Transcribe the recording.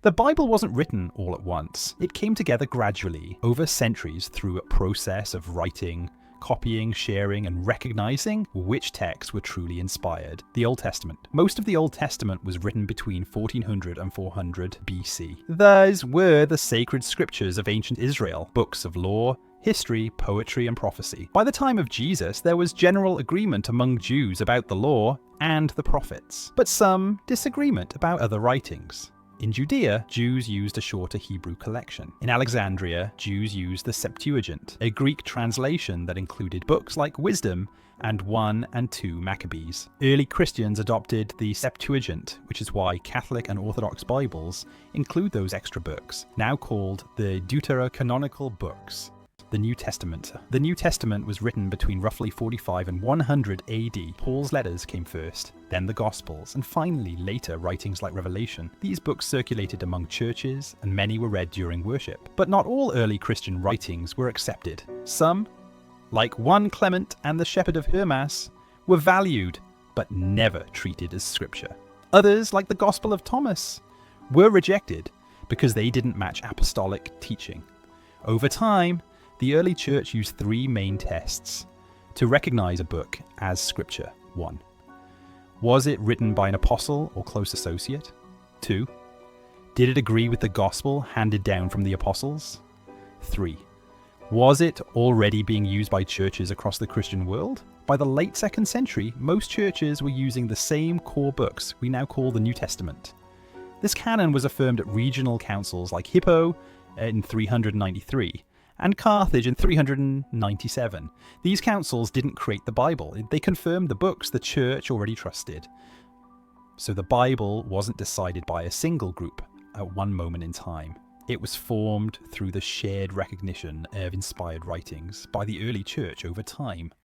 The Bible wasn't written all at once. It came together gradually, over centuries, through a process of writing, copying, sharing, and recognizing which texts were truly inspired. The Old Testament. Most of the Old Testament was written between 1400 and 400 BC. Those were the sacred scriptures of ancient Israel, books of law, history, poetry, and prophecy. By the time of Jesus, there was general agreement among Jews about the law and the prophets, but some disagreement about other writings. In Judea, Jews used a shorter Hebrew collection. In Alexandria, Jews used the Septuagint, a Greek translation that included books like Wisdom and 1 and 2 Maccabees. Early Christians adopted the Septuagint, which is why Catholic and Orthodox Bibles include those extra books, now called the Deuterocanonical books. The New Testament. The New Testament was written between roughly 45 and 100 AD. Paul's letters came first, then the Gospels, and finally later writings like Revelation. These books circulated among churches, and many were read during worship. But not all early Christian writings were accepted. Some, like 1 Clement and the Shepherd of Hermas, were valued, but never treated as scripture. Others, like the Gospel of Thomas, were rejected because they didn't match apostolic teaching. Over time, the early church used 3 main tests to recognize a book as scripture. 1. Was it written by an apostle or close associate? 2. Did it agree with the gospel handed down from the apostles? 3. Was it already being used by churches across the Christian world? By the late 2nd century, most churches were using the same core books we now call the New Testament. This canon was affirmed at regional councils like Hippo in 393, and Carthage in 397. These councils didn't create the Bible. They confirmed the books the church already trusted. So the Bible wasn't decided by a single group at one moment in time. It was formed through the shared recognition of inspired writings by the early church over time.